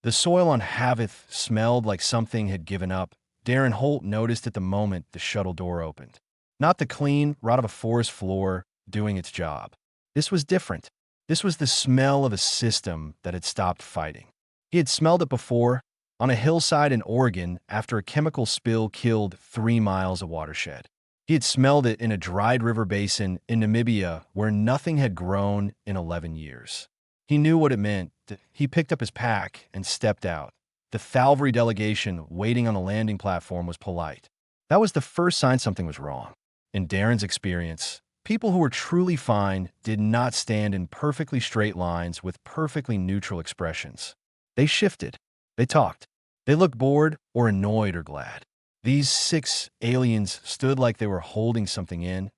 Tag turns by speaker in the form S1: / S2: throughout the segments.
S1: The soil on Havith smelled like something had given up. Darren Holt noticed at the moment the shuttle door opened. Not the clean, rot of a forest floor doing its job. This was different. This was the smell of a system that had stopped fighting. He had smelled it before, on a hillside in Oregon after a chemical spill killed 3 miles of watershed. He had smelled it in a dried river basin in Namibia where nothing had grown in 11 years. He knew what it meant. He picked up his pack and stepped out. The Thalvery delegation waiting on the landing platform was polite. That was the first sign something was wrong. In Darren's experience, people who were truly fine did not stand in perfectly straight lines with perfectly neutral expressions. They shifted. They talked. They looked bored or annoyed or glad. These 6 aliens stood like they were holding something in.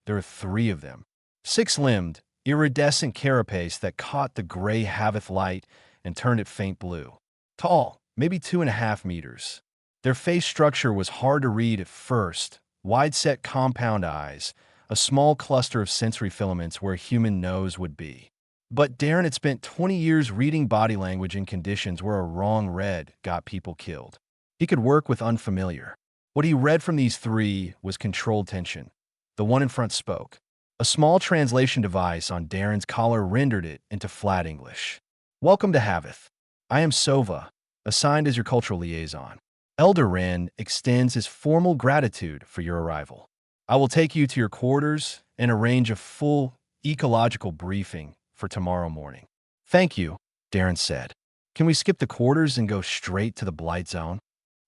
S1: There were 3 of them. 6-limbed, iridescent carapace that caught the gray Havith light and turned it faint blue. Tall, maybe 2.5 meters. Their face structure was hard to read at first. Wide-set compound eyes, a small cluster of sensory filaments where a human nose would be. But Darren had spent 20 years reading body language in conditions where a wrong read got people killed. He could work with unfamiliar. What he read from these 3 was controlled tension. The one in front spoke. A small translation device on Darren's collar rendered it into flat English. Welcome to Havith. I am Sova, assigned as your cultural liaison. Elder Wren extends his formal gratitude for your arrival. I will take you to your quarters and arrange a full ecological briefing for tomorrow morning. Thank you, Darren said. Can we skip the quarters and go straight to the blight zone?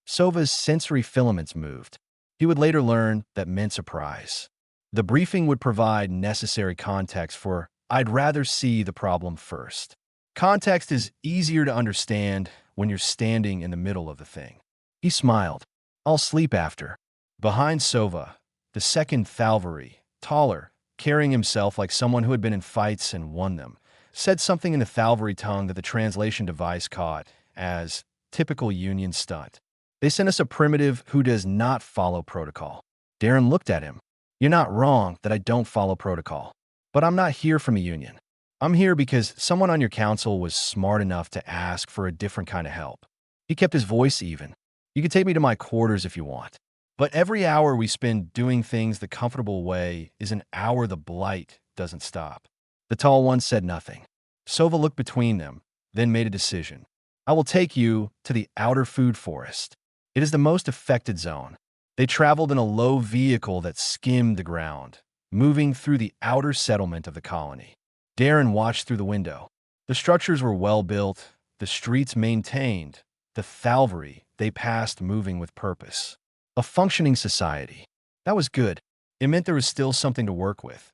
S1: Sova's sensory filaments moved. He would later learn that meant surprise. The briefing would provide necessary context for I'd rather see the problem first. Context is easier to understand when you're standing in the middle of the thing. He smiled. I'll sleep after. Behind Sova, the second Thalvery, taller, carrying himself like someone who had been in fights and won them, said something in the Thalvery tongue that the translation device caught as typical Union stunt. They sent us a primitive who does not follow protocol. Darren looked at him. You're not wrong that I don't follow protocol. But I'm not here from a union. I'm here because someone on your council was smart enough to ask for a different kind of help. He kept his voice even. You can take me to my quarters if you want. But every hour we spend doing things the comfortable way is an hour the blight doesn't stop. The tall one said nothing. Sova looked between them, then made a decision. I will take you to the outer food forest. It is the most affected zone. They traveled in a low vehicle that skimmed the ground, moving through the outer settlement of the colony. Darren watched through the window. The structures were well built, the streets maintained, the Thalvery they passed moving with purpose. A functioning society. That was good. It meant there was still something to work with.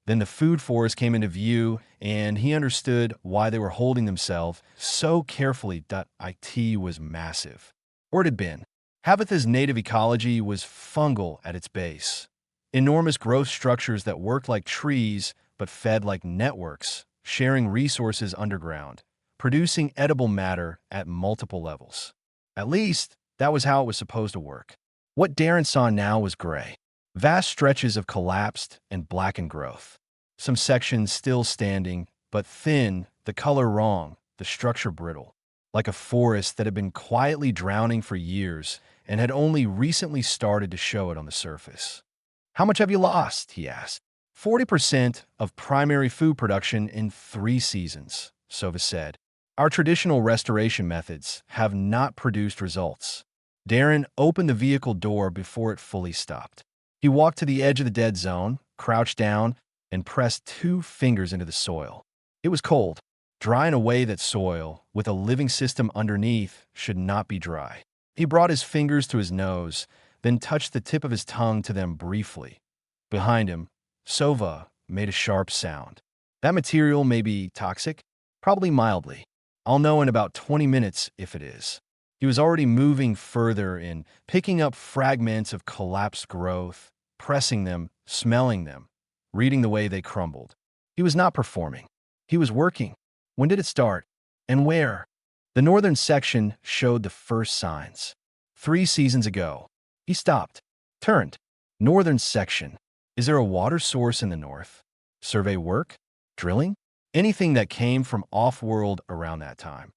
S1: Then the food forest came into view, and he understood why they were holding themselves so carefully. It was massive. Or it had been. Havith's native ecology was fungal at its base. Enormous growth structures that worked like trees but fed like networks, sharing resources underground, producing edible matter at multiple levels. At least, that was how it was supposed to work. What Darren saw now was gray. Vast stretches of collapsed and blackened growth. Some sections still standing, but thin, the color wrong, the structure brittle. Like a forest that had been quietly drowning for years and had only recently started to show it on the surface. How much have you lost? He asked. 40% of primary food production in 3 seasons, Sova said. Our traditional restoration methods have not produced results. Darren opened the vehicle door before it fully stopped. He walked to the edge of the dead zone, crouched down, and pressed 2 fingers into the soil. It was cold, dry in a way that soil, with a living system underneath, should not be dry. He brought his fingers to his nose, then touched the tip of his tongue to them briefly. Behind him, Sova made a sharp sound. That material may be toxic? Probably mildly. I'll know in about 20 minutes if it is. He was already moving further in, picking up fragments of collapsed growth, pressing them, smelling them, reading the way they crumbled. He was not performing. He was working. When did it start? And where? The northern section showed the first signs. 3 seasons ago. He stopped, turned. Northern section. Is there a water source in the north? Survey work? Drilling? Anything that came from off-world around that time.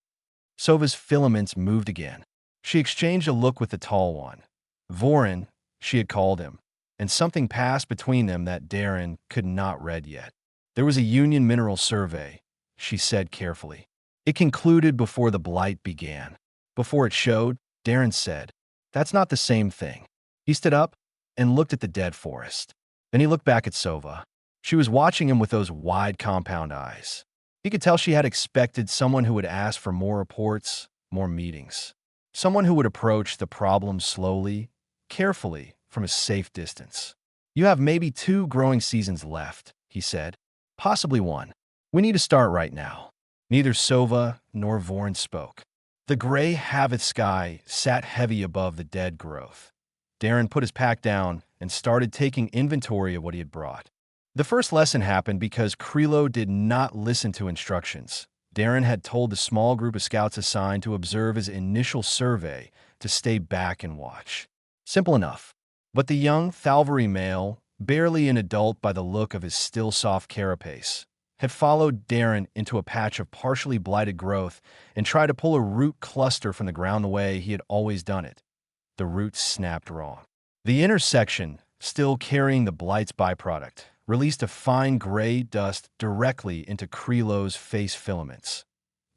S1: Sova's filaments moved again. She exchanged a look with the tall one. Vorin, she had called him, and something passed between them that Darren could not read yet. There was a Union mineral survey, she said carefully. It concluded before the blight began. Before it showed, Darren said, "That's not the same thing." He stood up and looked at the dead forest. Then he looked back at Sova. She was watching him with those wide compound eyes. He could tell she had expected someone who would ask for more reports, more meetings. Someone who would approach the problem slowly, carefully, from a safe distance. "You have maybe 2 growing seasons left," he said. "Possibly 1. We need to start right now." Neither Sova nor Vorin spoke. The gray Havith sky sat heavy above the dead growth. Darren put his pack down and started taking inventory of what he had brought. The first lesson happened because Krilo did not listen to instructions. Darren had told the small group of scouts assigned to observe his initial survey to stay back and watch. Simple enough. But the young Thalvari male, barely an adult by the look of his still soft carapace, had followed Darren into a patch of partially blighted growth and tried to pull a root cluster from the ground the way he had always done it. The root snapped wrong. The intersection, still carrying the blight's byproduct, released a fine gray dust directly into Krilo's face filaments.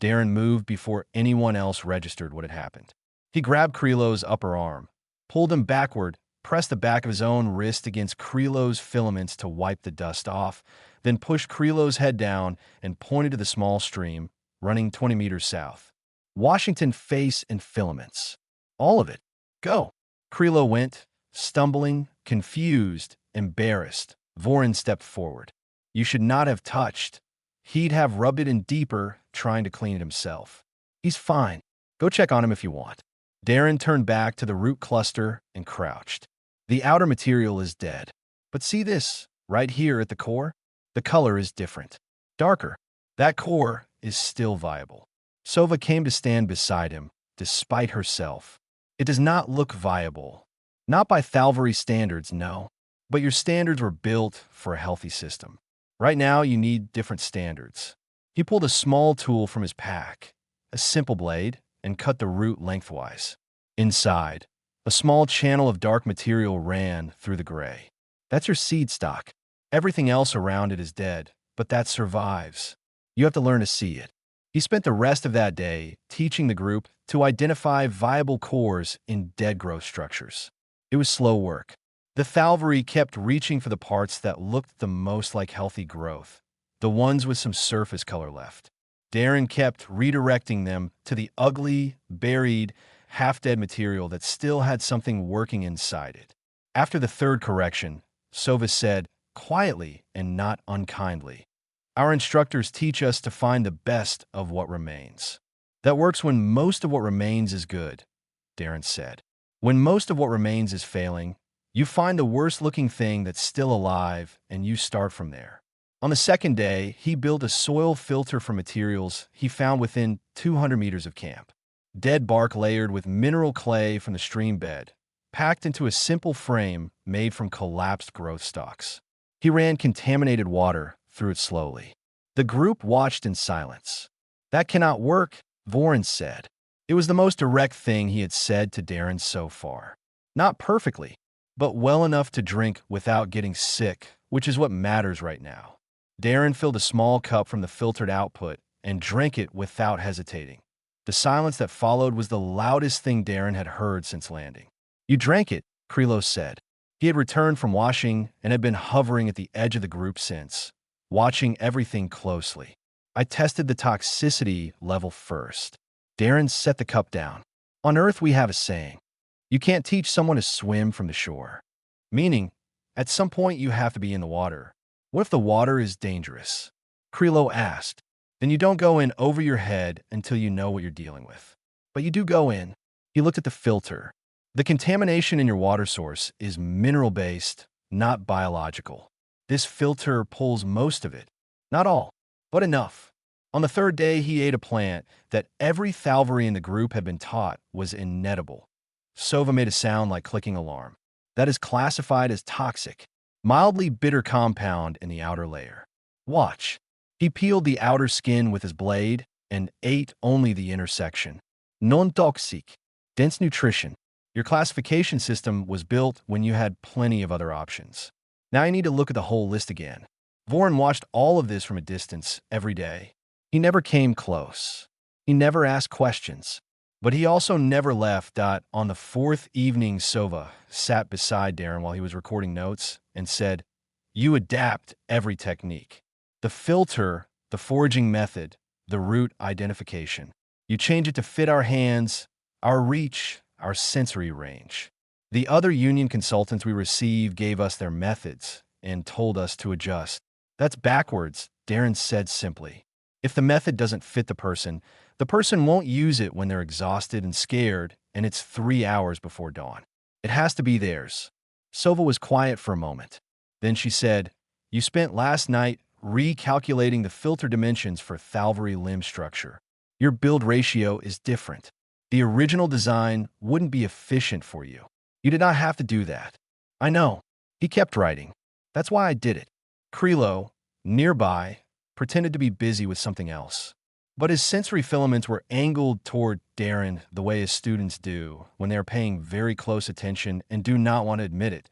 S1: Darren moved before anyone else registered what had happened. He grabbed Krilo's upper arm, pulled him backward, pressed the back of his own wrist against Krilo's filaments to wipe the dust off, then pushed Krilo's head down and pointed to the small stream, running 20 meters south. "Washington face and filaments. All of it. Go." Krilo went, stumbling, confused, embarrassed. Vorin stepped forward. "You should not have touched. He'd have rubbed it in deeper, trying to clean it himself. He's fine. Go check on him if you want." Darren turned back to the root cluster and crouched. "The outer material is dead. But see this, right here at the core? The color is different. Darker. That core is still viable." Sova came to stand beside him, despite herself. "It does not look viable. Not by Thalvari standards, no. But your standards were built for a healthy system. Right now, you need different standards." He pulled a small tool from his pack, a simple blade, and cut the root lengthwise. Inside, a small channel of dark material ran through the gray. "That's your seed stock. Everything else around it is dead, but that survives. You have to learn to see it." He spent the rest of that day teaching the group to identify viable cores in dead growth structures. It was slow work. The Thalvari kept reaching for the parts that looked the most like healthy growth, the ones with some surface color left. Darren kept redirecting them to the ugly, buried, half-dead material that still had something working inside it. After the 3rd correction, Sova said, quietly and not unkindly, "Our instructors teach us to find the best of what remains. That works when most of what remains is good," Darren said. "When most of what remains is failing, you find the worst-looking thing that's still alive, and you start from there." On the 2nd day, he built a soil filter for materials he found within 200 meters of camp. Dead bark layered with mineral clay from the stream bed, packed into a simple frame made from collapsed growth stalks. He ran contaminated water through it slowly. The group watched in silence. "That cannot work," Vorin said. It was the most direct thing he had said to Darren so far. Not perfectly, but well enough to drink without getting sick, which is what matters right now. Darren filled a small cup from the filtered output and drank it without hesitating. The silence that followed was the loudest thing Darren had heard since landing. "You drank it," Krilo said. He had returned from washing and had been hovering at the edge of the group since, watching everything closely. "I tested the toxicity level first." Darren set the cup down. "On Earth, we have a saying. You can't teach someone to swim from the shore. Meaning, at some point you have to be in the water. What if the water is dangerous?" Krilo asked. "Then you don't go in over your head until you know what you're dealing with. But you do go in." He looked at the filter. "The contamination in your water source is mineral-based, not biological. This filter pulls most of it. Not all, but enough." On the 3rd day, he ate a plant that every Thalvari in the group had been taught was inedible. Sova made a sound like clicking alarm. "That is classified as toxic. Mildly bitter compound in the outer layer. Watch." He peeled the outer skin with his blade, and ate only the intersection. Non-toxic, dense nutrition. Your classification system was built when you had plenty of other options. Now you need to look at the whole list again. Voren watched all of this from a distance every day. He never came close. He never asked questions. But he also never left. On the fourth evening, Sova sat beside Darren while he was recording notes and said, "You adapt every technique. The filter, the foraging method, the route identification. You change it to fit our hands, our reach, our sensory range. The other union consultants we received gave us their methods and told us to adjust." "That's backwards," Darren said simply. "If the method doesn't fit the person won't use it when they're exhausted and scared, and it's 3 hours before dawn. It has to be theirs." Sova was quiet for a moment. Then she said, "You spent last night recalculating the filter dimensions for Thalvary limb structure. Your build ratio is different. The original design wouldn't be efficient for you. You did not have to do that." "I know." He kept writing. "That's why I did it." Krilo, nearby, pretended to be busy with something else. But his sensory filaments were angled toward Darren the way his students do when they are paying very close attention and do not want to admit it.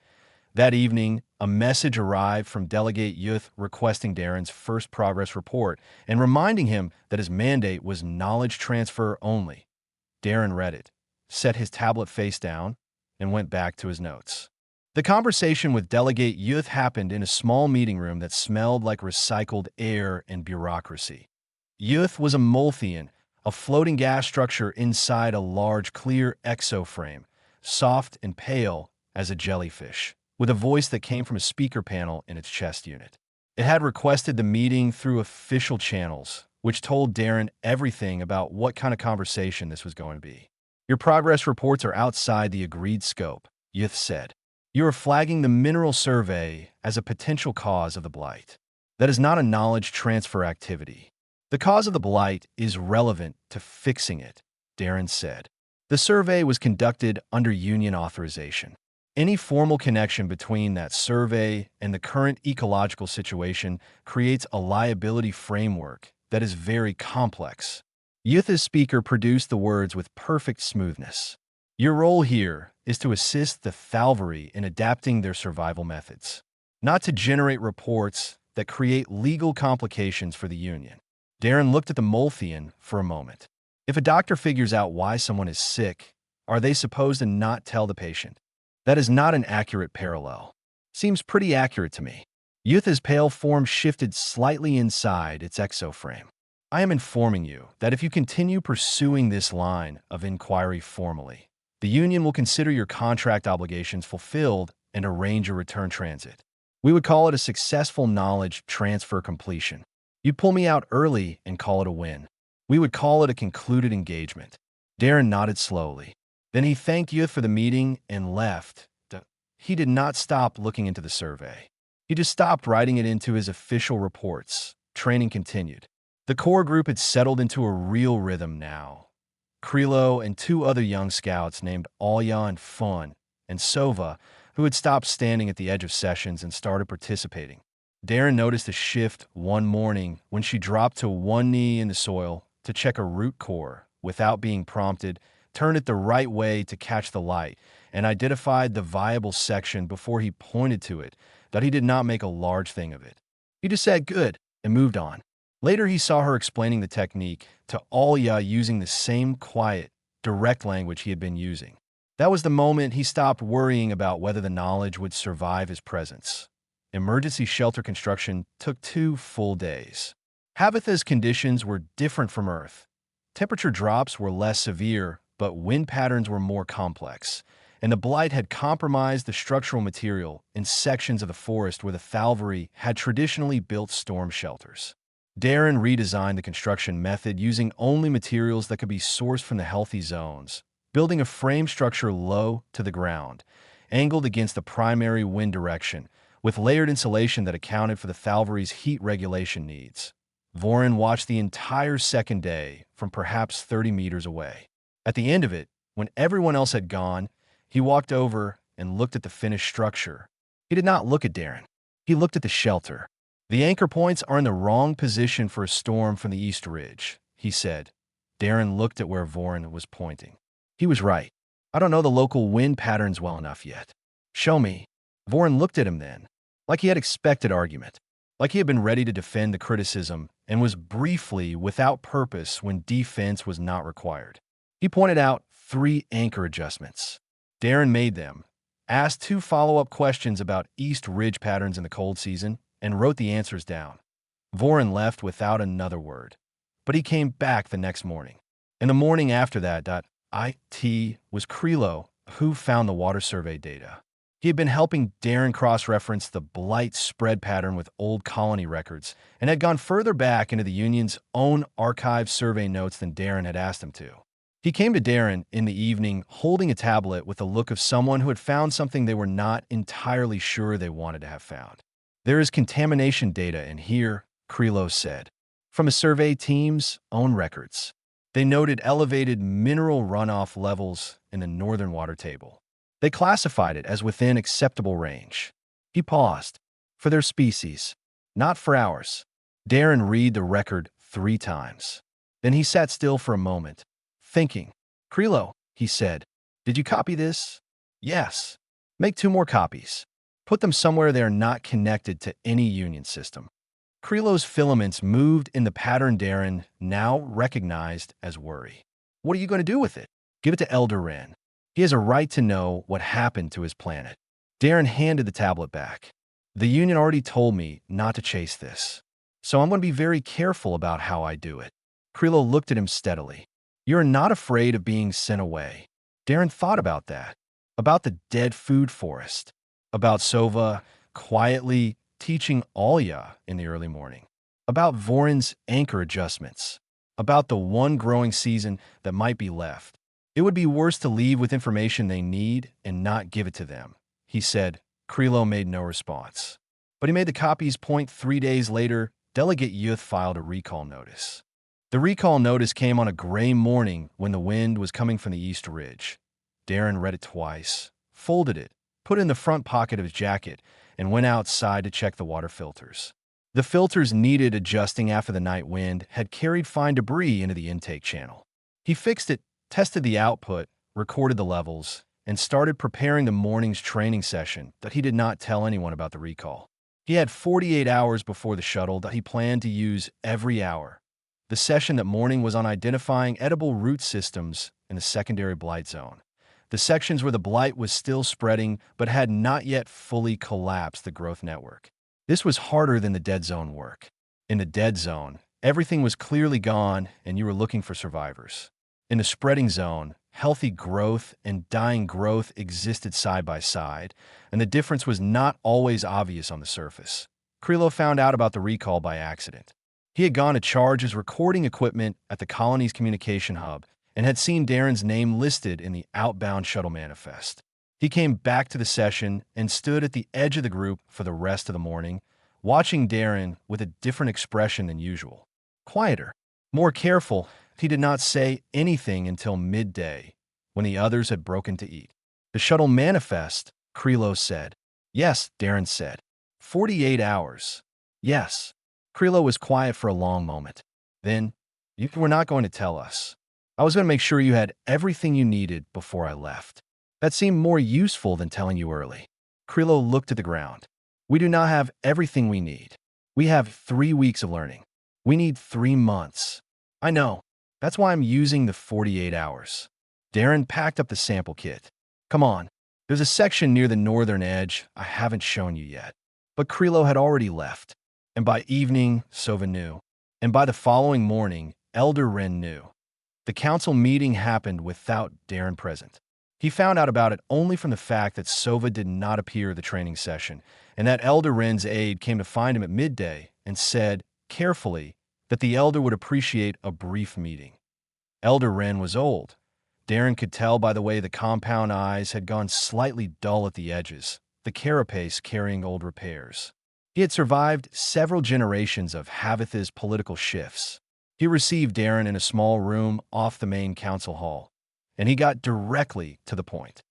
S1: That evening, a message arrived from Delegate Youth requesting Darren's first progress report and reminding him that his mandate was knowledge transfer only. Darren read it, set his tablet face down, and went back to his notes. The conversation with Delegate Youth happened in a small meeting room that smelled like recycled air and bureaucracy. Youth was a Molthian, a floating gas structure inside a large clear exoframe, soft and pale as a jellyfish, with a voice that came from a speaker panel in its chest unit. It had requested the meeting through official channels, which told Darren everything about what kind of conversation this was going to be. "Your progress reports are outside the agreed scope," Youth said. "You are flagging the mineral survey as a potential cause of the blight. That is not a knowledge transfer activity. The cause of the blight is relevant to fixing it," Darren said. "The survey was conducted under union authorization. Any formal connection between that survey and the current ecological situation creates a liability framework that is very complex." Youth's speaker produced the words with perfect smoothness. "Your role here is to assist the Thalvary in adapting their survival methods, not to generate reports that create legal complications for the union." Darren looked at the Molthian for a moment. If a doctor figures out why someone is sick, are they supposed to not tell the patient? That is not an accurate parallel. Seems pretty accurate to me. Youth's pale form shifted slightly inside its exoframe. "I am informing you that if you continue pursuing this line of inquiry formally, the union will consider your contract obligations fulfilled and arrange a return transit. We would call it a successful knowledge transfer completion. You'd pull me out early and call it a win. We would call it a concluded engagement." Darren nodded slowly. Then he thanked Youth for the meeting and left. He did not stop looking into the survey. He just stopped writing it into his official reports. Training continued. The core group had settled into a real rhythm now. Krilo and 2 other young scouts named Alya and Fun, and Sova, who had stopped standing at the edge of sessions and started participating. Darren noticed a shift one morning when she dropped to one knee in the soil to check a root core without being prompted, turned it the right way to catch the light, and identified the viable section before he pointed to it, that he did not make a large thing of it. He just said good and moved on. Later he saw her explaining the technique to Alya using the same quiet, direct language he had been using. That was the moment he stopped worrying about whether the knowledge would survive his presence. Emergency shelter construction took 2 full days. Habitat's conditions were different from Earth. Temperature drops were less severe, but wind patterns were more complex, and the blight had compromised the structural material in sections of the forest where the Thalvary had traditionally built storm shelters. Darren redesigned the construction method using only materials that could be sourced from the healthy zones, building a frame structure low to the ground, angled against the primary wind direction, with layered insulation that accounted for the Thalvary's heat regulation needs. Voren watched the entire second day from perhaps 30 meters away. At the end of it, when everyone else had gone, he walked over and looked at the finished structure. He did not look at Darren. He looked at the shelter. "The anchor points are in the wrong position for a storm from the East Ridge," he he said. Darren looked at where Voren was pointing. He was right. I don't know the local wind patterns well enough yet. Show me. Voren looked at him then, like he had expected argument, like he had been ready to defend the criticism and was briefly without purpose when defense was not required. He pointed out 3 anchor adjustments. Darren made them, asked 2 follow-up questions about east ridge patterns in the cold season, and wrote the answers down. Voren left without another word, but he came back the next morning. In the morning after that, it was Krilo who found the water survey data. He had been helping Darren cross-reference the blight spread pattern with old colony records and had gone further back into the Union's own archive survey notes than Darren had asked him to. He came to Darren in the evening holding a tablet with the look of someone who had found something they were not entirely sure they wanted to have found. There is contamination data in here, Krilo said, from a survey team's own records. They noted elevated mineral runoff levels in the northern water table. They classified it as within acceptable range. He paused. For their species, not for ours. Darren read the record 3 times. Then he sat still for a moment, thinking. Krilo, he said, did you copy this? Yes. Make 2 more copies. Put them somewhere they are not connected to any Union system. Krilo's filaments moved in the pattern Darren now recognized as worry. What are you going to do with it? Give it to Elder Wren. He has a right to know what happened to his planet. Darren handed the tablet back. The Union already told me not to chase this, so I'm going to be very careful about how I do it. Krilo looked at him steadily. You're not afraid of being sent away. Darren thought about that, about the dead food forest, about Sova quietly teaching Alya in the early morning, about Voren's anchor adjustments, about the one growing season that might be left. It would be worse to leave with information they need and not give it to them, he said. Krilo made no response. But he made the copies. 3 days later, Delegate Youth filed a recall notice. The recall notice came on a gray morning when the wind was coming from the East Ridge. Darren read it twice, folded it, put it in the front pocket of his jacket, and went outside to check the water filters. The filters needed adjusting after the night wind had carried fine debris into the intake channel. He fixed it, tested the output, recorded the levels, and started preparing the morning's training session that he did not tell anyone about the recall. He had 48 hours before the shuttle that he planned to use every hour. The session that morning was on identifying edible root systems in the secondary blight zone, the sections where the blight was still spreading but had not yet fully collapsed the growth network. This was harder than the dead zone work. In the dead zone, everything was clearly gone and you were looking for survivors. In the spreading zone, healthy growth and dying growth existed side by side, and the difference was not always obvious on the surface. Krilo found out about the recall by accident. He had gone to charge his recording equipment at the colony's communication hub and had seen Darren's name listed in the outbound shuttle manifest. He came back to the session and stood at the edge of the group for the rest of the morning, watching Darren with a different expression than usual. Quieter, more careful. He did not say anything until midday, when the others had broken to eat. The shuttle manifest, Krilo said. Yes, Darren said. 48 hours. Yes. Krilo was quiet for a long moment. Then, you were not going to tell us. I was going to make sure you had everything you needed before I left. That seemed more useful than telling you early. Krilo looked at the ground. We do not have everything we need. We have 3 weeks of learning. We need 3 months. I know. That's why I'm using the 48 hours. Darren packed up the sample kit. Come on. There's a section near the northern edge I haven't shown you yet. But Krilo had already left. And by evening, Sova knew. And by the following morning, Elder Wren knew. The council meeting happened without Darren present. He found out about it only from the fact that Sova did not appear at the training session, and that Elder Wren's aide came to find him at midday and said, carefully, that the elder would appreciate a brief meeting. Elder Wren was old. Darren could tell by the way the compound eyes had gone slightly dull at the edges, the carapace carrying old repairs. He had survived several generations of Havitha's political shifts. He received Darren in a small room off the main council hall, and he got directly to the point.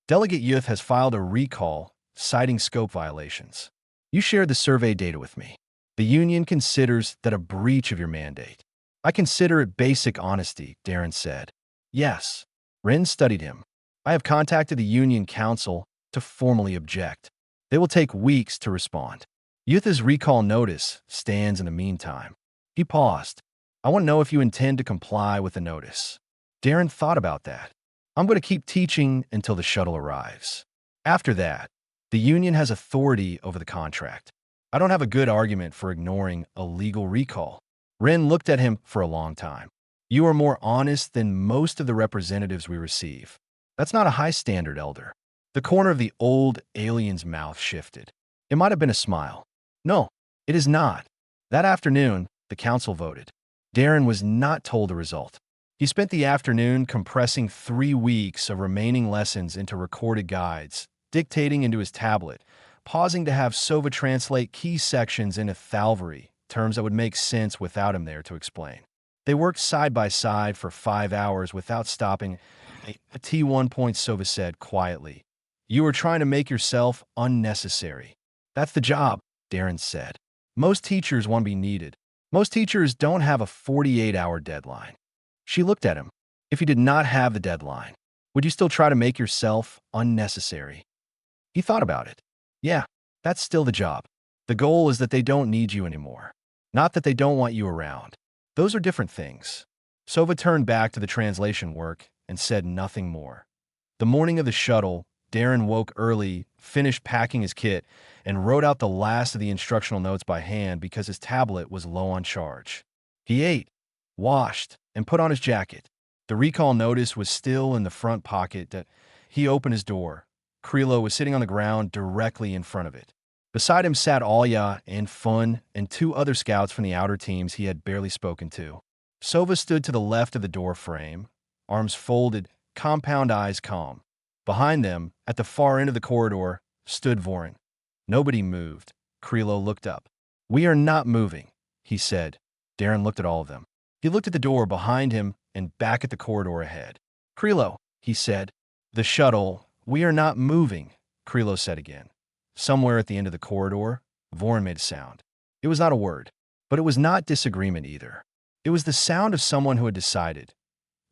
S1: Delegate Youth has filed a recall citing scope violations. You shared the survey data with me. The Union considers that a breach of your mandate. I consider it basic honesty, Darren said. Yes. Rin studied him. I have contacted the Union Council to formally object. They will take weeks to respond. Yutha's recall notice stands in the meantime. He paused. I want to know if you intend to comply with the notice. Darren thought about that. I'm going to keep teaching until the shuttle arrives. After that, the Union has authority over the contract. I don't have a good argument for ignoring a legal recall. Ren looked at him for a long time. You are more honest than most of the representatives we receive. That's not a high standard, Elder. The corner of the old alien's mouth shifted. It might have been a smile. No, it is not. That afternoon, the council voted. Darren was not told the result. He spent the afternoon compressing 3 weeks of remaining lessons into recorded guides, dictating into his tablet, pausing to have Sova translate key sections into Thalvari, terms that would make sense without him there to explain. They worked side by side for 5 hours without stopping. A T1 point, Sova said quietly. You are trying to make yourself unnecessary. That's the job, Darren said. Most teachers want to be needed. Most teachers don't have a 48-hour deadline. She looked at him. If you did not have the deadline, would you still try to make yourself unnecessary? He thought about it. Yeah, that's still the job. The goal is that they don't need you anymore. Not that they don't want you around. Those are different things. Sova turned back to the translation work and said nothing more. The morning of the shuttle, Darren woke early, finished packing his kit, and wrote out the last of the instructional notes by hand because his tablet was low on charge. He ate, washed, and put on his jacket. The recall notice was still in the front pocket. He opened his door. Krilo was sitting on the ground directly in front of it. Beside him sat Alya and Fun and 2 other scouts from the outer teams he had barely spoken to. Sova stood to the left of the door frame, arms folded, compound eyes calm. Behind them, at the far end of the corridor, stood Vorin. Nobody moved. Krilo looked up. We are not moving, he said. Darren looked at all of them. He looked at the door behind him and back at the corridor ahead. Krilo, he said. The shuttle. We are not moving, Krilo said again. Somewhere at the end of the corridor, Vorin made a sound. It was not a word, but it was not disagreement either. It was the sound of someone who had decided.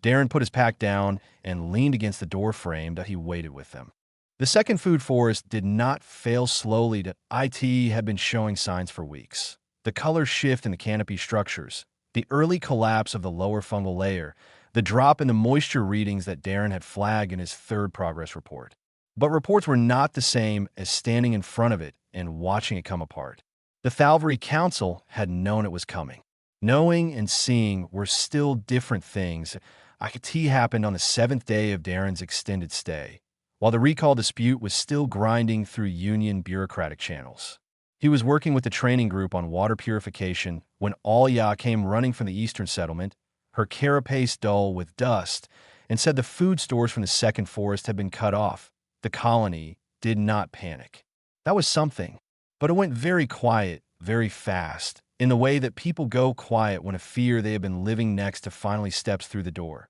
S1: Darren put his pack down and leaned against the door frame that he waited with them. The second food forest did not fail slowly. IT had been showing signs for weeks. The color shift in the canopy structures, the early collapse of the lower fungal layer, the drop in the moisture readings that Darren had flagged in his 3rd progress report. But reports were not the same as standing in front of it and watching it come apart. The Thalvari Council had known it was coming. Knowing and seeing were still different things. IKT happened on the 7th day of Darren's extended stay, while the recall dispute was still grinding through Union bureaucratic channels. He was working with the training group on water purification when Alya came running from the eastern settlement, her carapace dull with dust, and said the food stores from the second forest had been cut off. The colony did not panic. That was something, but it went very quiet, very fast, in the way that people go quiet when a fear they have been living next to finally steps through the door.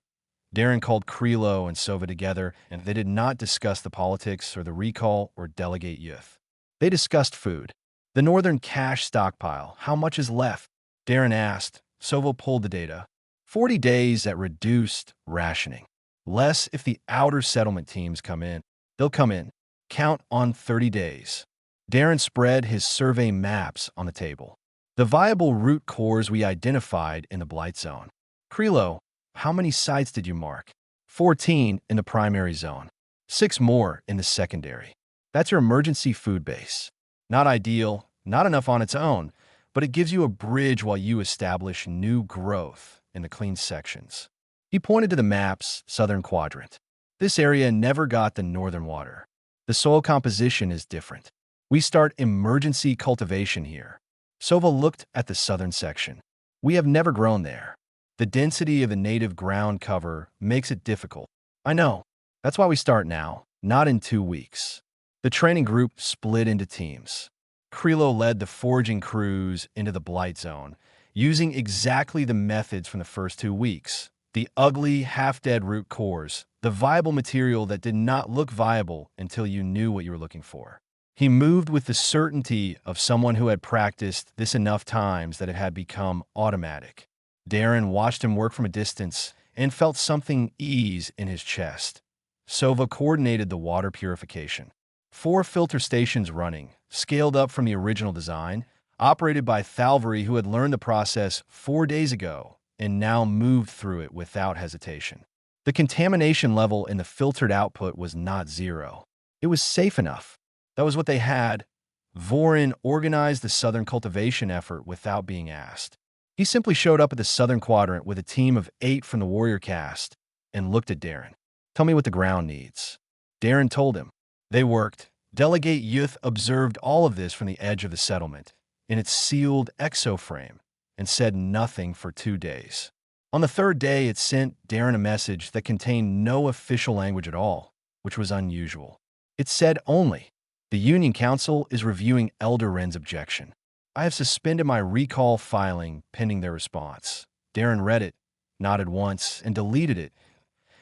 S1: Darren called Krilo and Sova together, and they did not discuss the politics or the recall or delegate youth. They discussed food. The northern cash stockpile, how much is left? Darren asked. Sova pulled the data. 40 days at reduced rationing. Less if the outer settlement teams come in. They'll come in. Count on 30 days. Darren spread his survey maps on the table. The viable root cores we identified in the blight zone. Krilo, how many sites did you mark? 14 in the primary zone. 6 more in the secondary. That's your emergency food base. Not ideal, not enough on its own, but it gives you a bridge while you establish new growth in the clean sections. He pointed to the map's southern quadrant. This area never got the northern water. The soil composition is different. We start emergency cultivation here. Sova looked at the southern section. We have never grown there. The density of the native ground cover makes it difficult. I know. That's why we start now, not in 2 weeks. The training group split into teams. Krilo led the foraging crews into the blight zone, using exactly the methods from the first 2 weeks. The ugly, half-dead root cores, the viable material that did not look viable until you knew what you were looking for. He moved with the certainty of someone who had practiced this enough times that it had become automatic. Darren watched him work from a distance and felt something ease in his chest. Sova coordinated the water purification. 4 filter stations running, scaled up from the original design, operated by Thalvari, who had learned the process 4 days ago and now moved through it without hesitation. The contamination level in the filtered output was not 0. It was safe enough. That was what they had. Vorin organized the southern cultivation effort without being asked. He simply showed up at the southern quadrant with a team of 8 from the warrior caste and looked at Darren. "Tell me what the ground needs." Darren told him. They worked. Delegate Youth observed all of this from the edge of the settlement, in its sealed exoframe, and said nothing for 2 days. On the 3rd day, it sent Darren a message that contained no official language at all, which was unusual. It said only, "The Union Council is reviewing Elder Wren's objection. I have suspended my recall filing pending their response." Darren read it, nodded once, and deleted it.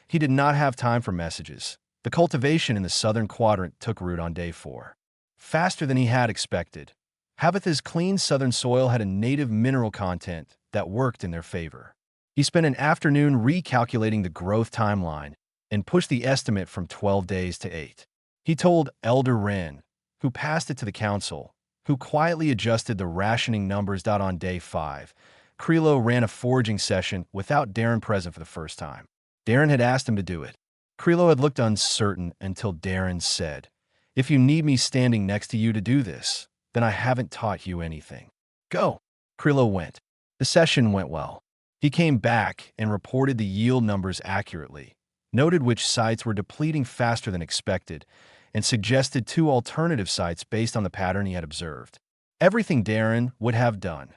S1: He did not have time for messages. The cultivation in the southern quadrant took root on day 4. Faster than he had expected. Havith's clean southern soil had a native mineral content that worked in their favor. He spent an afternoon recalculating the growth timeline and pushed the estimate from 12 days to 8. He told Elder Wren, who passed it to the council, who quietly adjusted the rationing numbers. On day 5, Krilo ran a foraging session without Darren present for the first time. Darren had asked him to do it. Krilo had looked uncertain until Darren said, "If you need me standing next to you to do this, then I haven't taught you anything. Go." Krilo went. The session went well. He came back and reported the yield numbers accurately, noted which sites were depleting faster than expected, and suggested 2 alternative sites based on the pattern he had observed. Everything Darren would have done.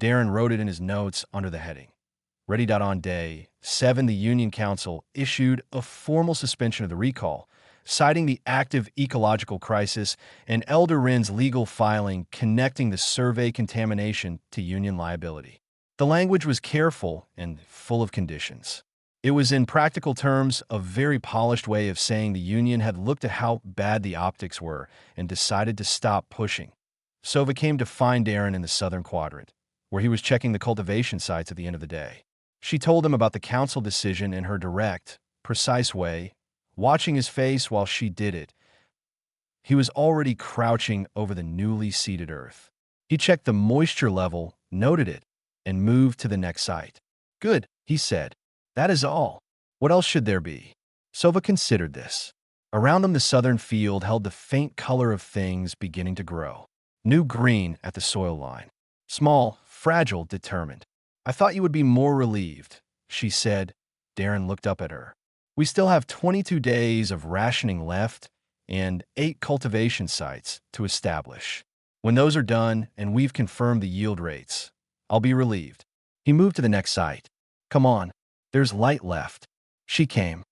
S1: Darren wrote it in his notes under the heading. Ready. On day 7, the Union Council issued a formal suspension of the recall, citing the active ecological crisis and Elder Wren's legal filing connecting the survey contamination to Union liability. The language was careful and full of conditions. It was, in practical terms, a very polished way of saying the Union had looked at how bad the optics were and decided to stop pushing. Sova came to find Darren in the southern quadrant, where he was checking the cultivation sites at the end of the day. She told him about the council decision in her direct, precise way, watching his face while she did it. He was already crouching over the newly seeded earth. He checked the moisture level, noted it, and moved to the next site. "Good," he said. "That is all. What else should there be?" Sova considered this. Around them, the southern field held the faint color of things beginning to grow. New green at the soil line. Small, fragile, determined. "I thought you would be more relieved," she said. Darren looked up at her. "We still have 22 days of rationing left and 8 cultivation sites to establish. When those are done and we've confirmed the yield rates, I'll be relieved." He moved to the next site. "Come on. There's light left." She came.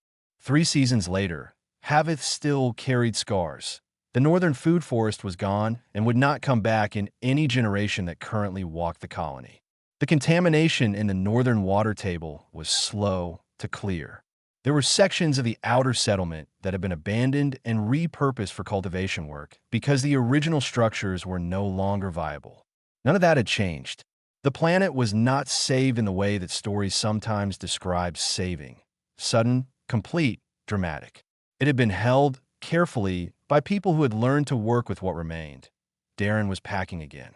S1: 3 seasons later, Havith still carried scars. The northern food forest was gone and would not come back in any generation that currently walked the colony. The contamination in the northern water table was slow to clear. There were sections of the outer settlement that had been abandoned and repurposed for cultivation work because the original structures were no longer viable. None of that had changed. The planet was not saved in the way that stories sometimes describe saving. Sudden, complete, dramatic. It had been held carefully by people who had learned to work with what remained. Darren was packing again.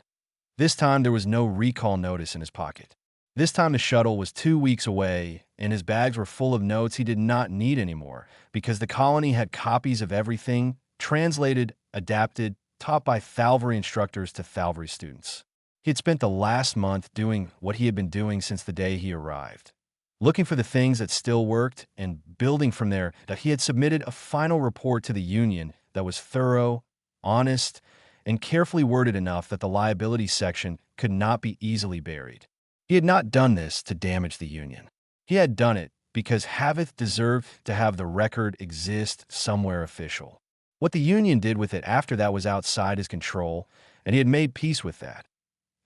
S1: This time there was no recall notice in his pocket. This time the shuttle was 2 weeks away, and his bags were full of notes he did not need anymore because the colony had copies of everything, translated, adapted, taught by Thalvari instructors to Thalvari students. He had spent the last month doing what he had been doing since the day he arrived, looking for the things that still worked and building from there. That he had submitted a final report to the Union that was thorough, honest, and carefully worded enough that the liability section could not be easily buried. He had not done this to damage the Union. He had done it because Havith deserved to have the record exist somewhere official. What the Union did with it after that was outside his control, and he had made peace with that.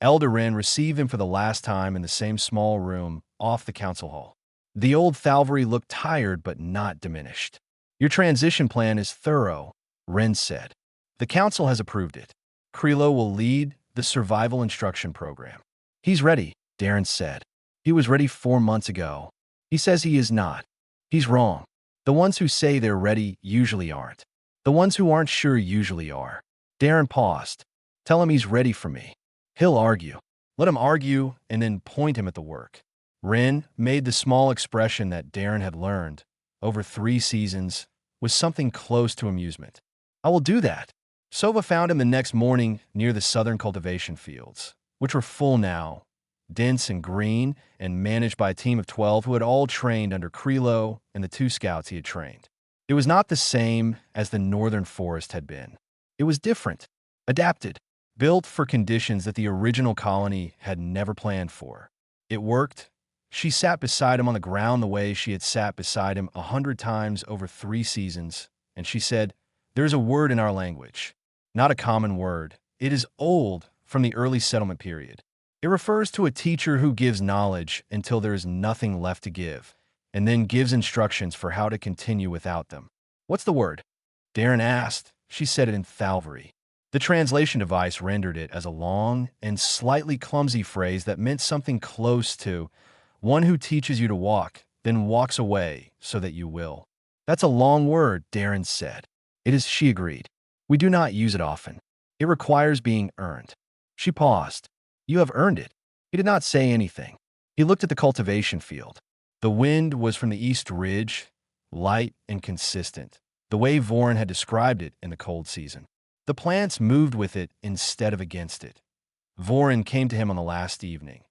S1: Elder Wren received him for the last time in the same small room off the council hall. The old Thalvari looked tired but not diminished. "Your transition plan is thorough," Wren said. "The council has approved it. Krilo will lead the survival instruction program." "He's ready," Darren said. He was ready 4 months ago. He says he is not. He's wrong. The ones who say they're ready usually aren't. The ones who aren't sure usually are. Darren paused. Tell him he's ready for me. He'll argue. Let him argue and then point him at the work. Ren made the small expression that Darren had learned over 3 seasons was something close to amusement. I will do that. Sova found him the next morning near the southern cultivation fields, which were full now, dense and green, and managed by a team of 12 who had all trained under Krilo and the 2 scouts he had trained. It was not the same as the northern forest had been. It was different, adapted, built for conditions that the original colony had never planned for. It worked. She sat beside him on the ground the way she had sat beside him 100 times over 3 seasons, and she said, "There's a word in our language. Not a common word. It is old from the early settlement period. It refers to a teacher who gives knowledge until there is nothing left to give, and then gives instructions for how to continue without them." "What's the word?" Darren asked. She said it in Thalvari. The translation device rendered it as a long and slightly clumsy phrase that meant something close to one who teaches you to walk, then walks away so that you will. "That's a long word," Darren said. "It is," she agreed. "We do not use it often. It requires being earned." She paused. "You have earned it." He did not say anything. He looked at the cultivation field. The wind was from the east ridge, light and consistent, the way Voren had described it in the cold season. The plants moved with it instead of against it. Voren came to him on the last evening.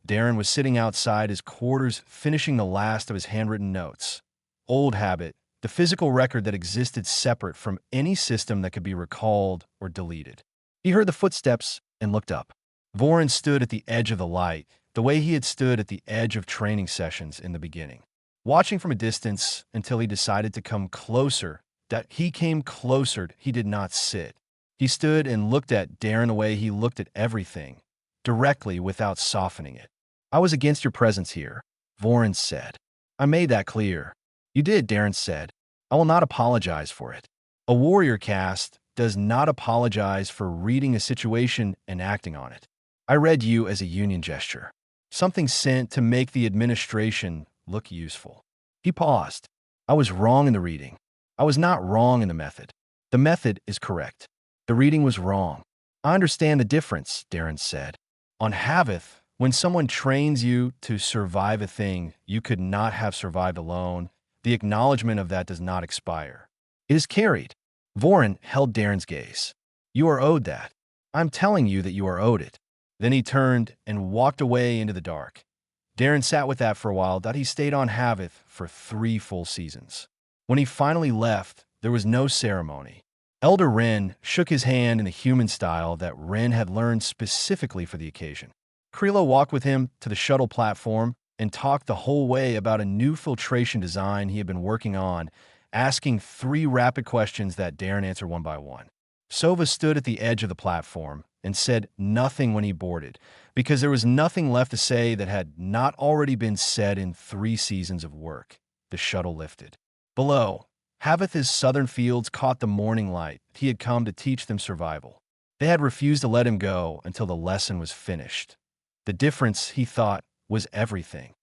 S1: Darren was sitting outside his quarters finishing the last of his handwritten notes. Old habit, the physical record that existed separate from any system that could be recalled or deleted. He heard the footsteps and looked up. Voren stood at the edge of the light, the way he had stood at the edge of training sessions in the beginning, watching from a distance until he decided to come closer. That he came closer, he did not sit. He stood and looked at Darren the way he looked at everything, directly without softening it. "I was against your presence here," Voren said. "I made that clear." "You did," Darren said. "I will not apologize for it. A warrior caste does not apologize for reading a situation and acting on it. I read you as a union gesture, something sent to make the administration look useful." He paused. "I was wrong in the reading. I was not wrong in the method. The method is correct. The reading was wrong." "I understand the difference," Darren said. "On Havith, when someone trains you to survive a thing you could not have survived alone, the acknowledgement of that does not expire. It is carried." Voren held Darren's gaze. "You are owed that. I'm telling you that you are owed it." Then he turned and walked away into the dark. Darren sat with that for a while, that he stayed on Havith for 3 full seasons. When he finally left, there was no ceremony. Elder Ren shook his hand in the human style that Ren had learned specifically for the occasion. Krilo walked with him to the shuttle platform and talked the whole way about a new filtration design he had been working on, asking 3 rapid questions that Darren answered one by one. Sova stood at the edge of the platform and said nothing when he boarded, because there was nothing left to say that had not already been said in 3 seasons of work. The shuttle lifted. Below, Havith's southern fields caught the morning light. He had come to teach them survival. They had refused to let him go until the lesson was finished. The difference, he thought, was everything.